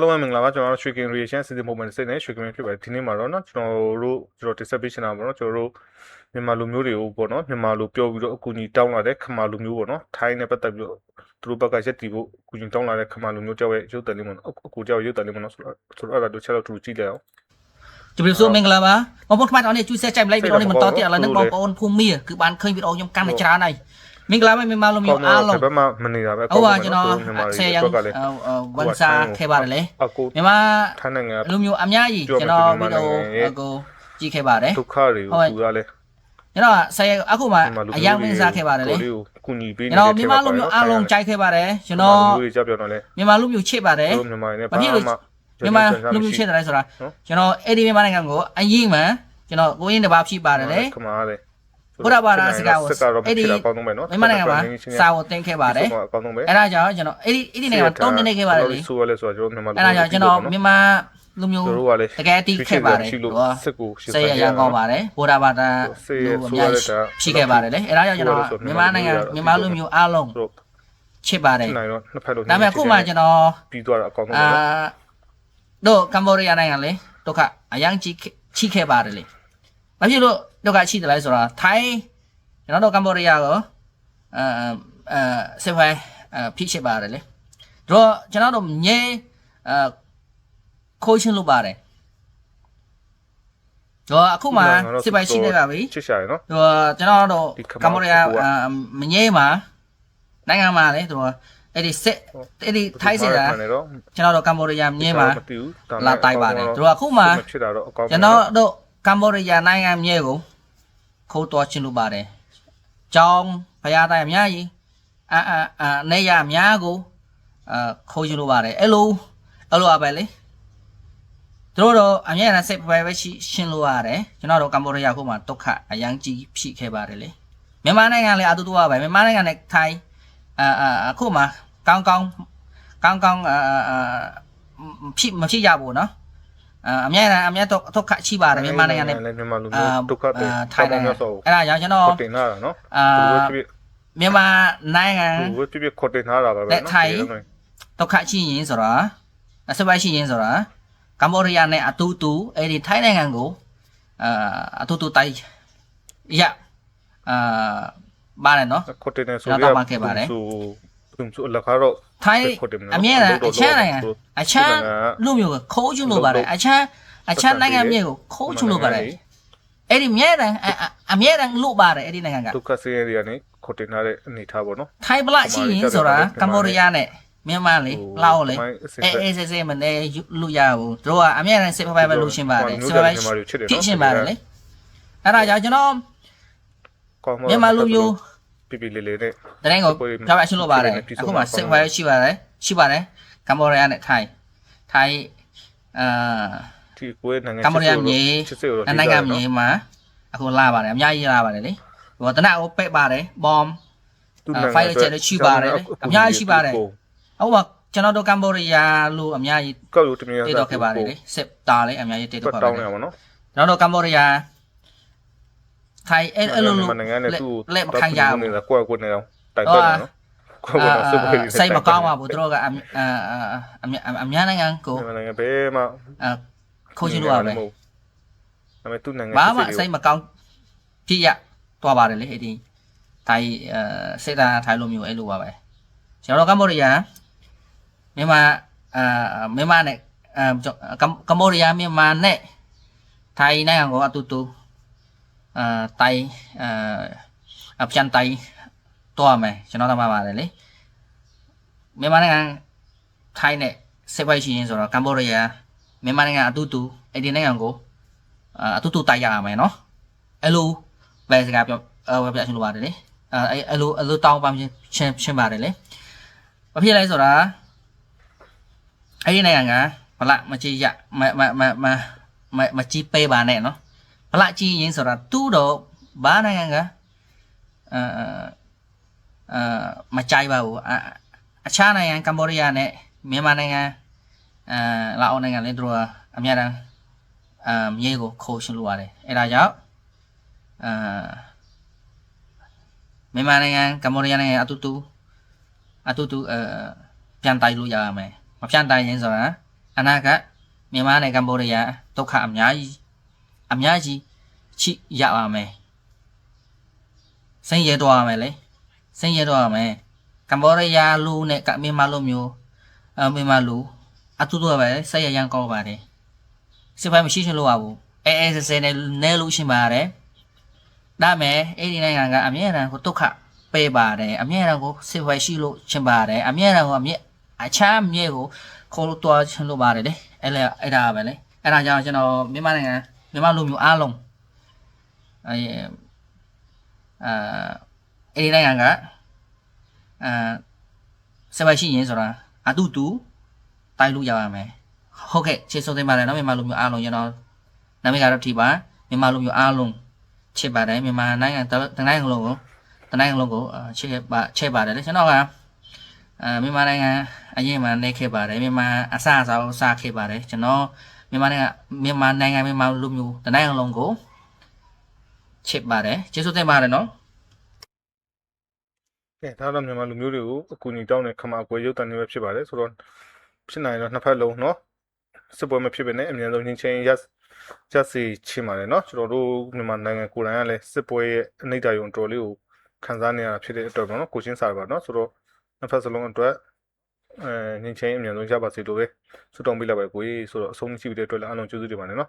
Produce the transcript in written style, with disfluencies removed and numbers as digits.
Hello မင်္ဂလာပါကျွန်တော်တို့ရွှေကင် reaction စီစဉ်ပုံမှန်စိတ်နဲ့ရွှေကင်ဖြစ်ပါတယ်ဒီနေ့မှာတော့เนาะကျွန်တော်တင်ဆက်ပေးချင်တာပေါ့เนาะကျွန်တော်တို့မြန်မာလူမျိုးတွေကိုပေါ့เนาะမြန်မာလူပြောပြီးတော့အကူအညီတောင်းလာတဲ့ခမာလူမျိုးပေါ့เนาะထိုင်းနဲ့ပတ်သက်ပြီးတော့သူတို့ဘက်ကရက်တီဖို့အကူအညီတောင်းလာတဲ့ခမာလူမျိုးကြောက်ရဲ့ရုပ်တံလေးပေါ့เนาะအကူကြောက်ရုပ်တံလေးပေါ့เนาะဆိုတော့အဲ့ဒါတို့ချက်တော့သူကြည့်လိုက်အောင်ជម្រាបសួរមင်္ဂលាပါបងប្អូនខ្មែរទាំងអស់នេះជួយ share ចែកម្លែកវីដេអូនេះបន្តទៀតឥឡូវនេះបងប្អូនភូមិគឺបានឃើញវីដេអូខ្ញុំកាន់តែច្រើនហើយមင်္ဂលាមិនមកលំយកអាឡុងဘယ်မှာမနေတာပဲអូကျွန်တော်10យ៉ាងဝန်សាခဲ့ပါတယ်လေမြန်မာထိုင်းနိုင်ငံလူမျိုးအများကြီးကျွန်တော်ဗီဒီယိုကိုကြည့်ခဲ့ပါတယ်ဒုက္ခတွေကိုသူကလည်းကျွန်တော်10အခုမှအយ៉ាងဝန်စားခဲ့ပါတယ်လေကူညီပေးနေကျွန်တော်မြန်မာလူမျိုးအားလုံးကြိုက်ခဲ့ပါတယ်ကျွန်တော်မြန်မာလူမျိုးချစ်ပါတယ်မြန်မာနဲ့ဘာဖြစ်လို့မြန်မာလူမျိုးချစ်တယ်ဆိုတာကျွန်တော်အဲ့ဒီမြန်မာနိုင်ငံကိုအရင်မှကျွန်တော်ကိုရင်းတစ်ပါးဖြစ်ပါတယ်လေခမားလေဘုရားဘာသာစကားကိုအဲ့ဒီမြန်မာနိုင်ငံမှာစာကိုတင်ခဲ့ပါတယ်အဲ့ဒါကြောင့်ကျွန်တော်အဲ့ဒီနိုင်ငံမှာတုံးတင်နေခဲ့ပါတယ်လေဆိုရလဲဆိုတော့ကျွန်တော်မြန်မာအဲ့ဒါကြောင့်ကျွန်တော်မြန်မာလူမျိုးတကယ်တီးခဲ့ပါတယ်စိတ်ရကောင်းပါတယ်ဘုရားဘာသာလူအများကြီးဖြစ်ခဲ့ပါတယ်လေအဲ့ဒါကြောင့်ကျွန်တော်မြန်မာနိုင်ငံမြန်မာလူမျိုးအားလုံးချစ်ပါတယ်ဒါပေမဲ့အခုမှကျွန်တော်ပြီးသွားတာအကောင်းဆုံးပဲတို့ကမ္ဘောဒီးယားနိုင်ငံလေဒုက္ခအရင်ချိခဲ့ပါတယ်လေဘာဖြစ်လို့ဒုက္ခချိတယ်လဲဆိုတာထိုင်းကျွန်တော်တို့ကမ္ဘောဒီးယားကိုစစ်ဖိုင်ဖြစ်ရှိပါတယ်လေတို့ကျွန်တော်တို့ညေခိုးချင်းလုပ်ပါတယ်တို့အခုမှစစ်ဖိုင်ရှိနေပါပြီချစ်ရှာရနော်တို့ကျွန်တော်တို့ကမ္ဘောဒီးယားမညေမှာနိုင်ငံမှာလေတို့အဲ့ဒီထိုင်းစစ်တာကျွန်တော်တို့ကမ္ဘောဒီးယားမြင်းမှာလာတိုက်ပါတယ်တို့အခုမှကျွန်တော်တို့ကမ္ဘောဒီးယားနိုင်ငံမြဲကိုခိုးတော်ချင်လို့ပါတယ်ကျောင်းဖရားတိုင်းအများကြီးနေရအများကိုခိုးချင်လို့ပါတယ်အဲ့လိုအပဲလေတို့တော့အမြဲတမ်းစိတ်ပဲရှင်းလို့ရတယ်ကျွန်တော်တို့ကမ္ဘောဒီးယားခုမှဒုက္ခအရန်ကြီးဖြစ်ခဲ့ပါတယ်လေမြန်မာနိုင်ငံလည်းအတူတူပါပဲမြန်မာနိုင်ငံနဲ့ထိုင်းအခုမှကောင်းဖြစ်မဖြစ်ရဘူးเนาะအမြဲဒုက္ခရှိပါတယ်မြန်မာနိုင်ငံနဲ့မြန်မာလူမျိုးဒုက္ခတွေထိုင်းနိုင်ငံအဲ့ဒါကြောင့်ကျွန်တော်တင်လာတာเนาะမြန်မာနိုင်ငံပြခေါ်တင်လာတာပဲเนาะထိုင်းဒုက္ခရှိရင်ဆိုတာစပိုက်ရှိရင်ဆိုတာကမ္ဘောဒီးယားနဲ့အတူတူအဲ့ဒီထိုင်းနိုင်ငံကိုအတူတူတိုက်ရပါတယ်เนาะခေါ်တင်နေဆိုရဆိုလက်ခါတော့ထိုင်းအမြဲတမ်းအချမ်းနိုင်ငံအချမ်းလူမျိုးကိုခိုးချလို့ပါတယ်အချမ်းနိုင်ငံမြေကိုခိုးချလို့ပါတယ်အဲ့ဒီအမြဲတမ်းလို့ပါတယ်အဲ့ဒီနိုင်ငံကဒုက္ခဆေးတွေကနေခေါ်တင်ထားတဲ့အနေထားပေါ့နော်ထိုင်းပလရှိရင်ဆိုတာကမ္ဘောဒီးယားနဲ့မြန်မာလေလာအိုလေအေးစေးမနေလူရဘူးတို့ကအမြဲတမ်းစစ်ဖက်ပဲလူရှင်းပါတယ်စစ်ဖက်ပဲဖြစ်ရှင်းပါတယ်လေအဲ့ဒါကြောင့်ကျွန်တော်မြန်မာလူမျိုးပြလေးလေးနဲ့တရင်ကိုကြောက်အရှင်းလို့ပါတယ်အခုမှစစ်ဖက်ရှိပါတယ်ကမ္ဘောဒီးယားနဲ့ထိုင်းဒီကိုနိုင်ငံကမ္ဘောဒီးယားမြေနိုင်ငံမြေမှာအခုလာပါတယ်အများကြီးလာပါတယ်လေဟိုတနက်ကိုပိတ်ပါတယ်ဘုံဖိုင်ချက်တွေရှိပါတယ်အများကြီးရှိပါတယ်ဟုတ်ပါကျွန်တော်တို့ကမ္ဘောဒီးယားလူအများကြီးကောက်လို့တမင်တိတော့ခဲ့ပါတယ်လေစစ်တာလေအများကြီးတိတော့ခဲ့ပါတယ်တောင်းရပါတော့ကျွန်တော်တို့ကမ္ဘောဒီးယားထိုင်းအဲ့လိုလက်မခံရဘူးကွက်နေတော့တိုက်တော့နော်စိတ်မကောင်းပါဘူးတို့ကအများနိုင်ငံကိုနိုင်ငံဘယ်မှာခိုးချလို့ရပဲဒါပေမဲ့သူ့နိုင်ငံဘာမှစိတ်မကောင်းကြည့်ရသွားပါတယ်လေအဲ့ဒီထိုင်းစိတ်ဓာတ်ထိုင်းလိုမျိုးအဲ့လိုပါပဲကျွန်တော်ကမ္ဘောဒီးယားမြန်မာနဲ့ကမ္ဘောဒီးယားမြန်မာနဲ့ထိုင်းနိုင်ငံကိုအတူတူတိုင်ပြန်တိုင်တော့မယ်ကျွန်တော်တို့မှာပါတယ်လေမြန်မာနိုင်ငံထိုင်းနဲ့စစ်ပိုက်ရှိရင်ဆိုတော့ကမ္ဘောဒီးယားမြန်မာနိုင်ငံအတူတူအဲ့ဒီနိုင်ငံကိုအတူတူတိုက်ရမယ်เนาะအဲ့လိုပဲစကားပြောပြချင်လို့ပါတယ်လေအဲ့လိုတောင်းပန်ချင်းပါတယ်လေဘာဖြစ်လဲဆိုတာအဲ့ဒီနိုင်ငံကဘလမကြည့်ရမကြည့်ပေးပါနဲ့เนาะဘလကြည့်ရင်ဆိုတာတူတော့ဘာနိုင်ငံကမကြိုက်ပါဘူးအခြားနိုင်ငံကမ္ဘောဒီးယားနဲ့မြန်မာနိုင်ငံလာအိုနိုင်ငံလည်းတို့အများတန်းမြေကိုခိုးရှင်းလို့ရတယ်အဲ့ဒါကြောင့်မြန်မာနိုင်ငံကမ္ဘောဒီးယားနိုင်ငံအတူတူပြန်တိုက်လို့ရရမယ်မပြန်တိုက်ရင်ဆိုတာ အနာဂတ်မြန်မာနဲ့ကမ္ဘောဒီးယားဒုက္ခအများကြီးချိရပါမယ်စိတ်ရဲတော့ရမယ်လေစိတ်ရဲတော့ရမယ်ကမ္ဘောဒီးယားလူနဲ့မြန်မာလူမျိုးမြန်မာလူအတူတူပဲစိတ်ရရန်ကောင်းပါတယ်စစ်ပိုင်းမရှိချင်လို့ပါဘူးအဲစဲနဲ့လို့ရှင်ပါတယ်ဒါမဲ့အဲ့ဒီနိုင်ငံကအမြဲတမ်းကိုဒုက္ခပေးပါတယ်အမြဲတမ်းကိုစစ်ပွဲရှိလို့ရှင်ပါတယ်အမြဲတမ်းကိုအခြားမြဲကိုခေါ်လို့တွားချင်လို့ပါတယ်လေအဲ့ဒါပဲလေအဲ့ဒါကြောင့်ကျွန်တော်မြန်မာနိုင်ငံမြန်မာလူမျိုးအားလုံးအဲ့ဒီနိုင်ငံကစစ်ပွဲရှိရင်ဆိုတာအတူတူတိုက်လို့ရပါမယ်ဟုတ်ကဲ့ချစ်ဆုံးသိပါတယ်နော်မြန်မာလူမျိုးအားလုံးကျွန်တော်နာမည်ကတော့ဒီပါမြန်မာလူမျိုးအားလုံးချစ်ပါတယ်မြန်မာနိုင်ငံတနိုင်ငံလုံးကိုချစ်ပါတယ်လေကျွန်တော်ကမြန်မာနိုင်ငံအရင်မှနေခဲ့ပါတယ်မြန်မာအစားခဲ့ပါတယ်ကျွန်တော်မြန်မာလူမျိုးတနိုင်ငံလုံးကိုချစ်ပါတယ်ကျေးဇူးတင်ပါတယ်နော် ကဲဒါတော့မြန်မာလူမျိုးတွေကိုအကူအညီတောင်းတဲ့ခမာကွယ်ရုပ်တန်တွေပဲဖြစ်ပါတယ်ဆိုတော့ဖြစ်နိုင်တော့နှစ်ဖက်လုံးเนาะစစ်ပွဲမဖြစ်ဘဲနဲ့အများဆုံးချင်းချင်းရက်စီချင်ပါတယ်เนาะကျွန်တော်တို့မြန်မာနိုင်ငံကိုယ်တိုင်ကလည်းစစ်ပွဲရဲ့အနိဋ္ဌာယုံအတော်လေးကိုခံစားနေရတာဖြစ်တဲ့အတွက်ပေါ့เนาะကိုချင်းစားပါเนาะဆိုတော့နှစ်ဖက်စလုံးအတွက်ညင်ချင်းအများဆုံးရပါစေလို့ပဲဆုတောင်းပေးလိုက်ပါကိုကြီးဆိုတော့အဆုံးရှိပြီးတဲ့အတွက်လည်းအားလုံးကျေးဇူးတင်ပါတယ်เนาะ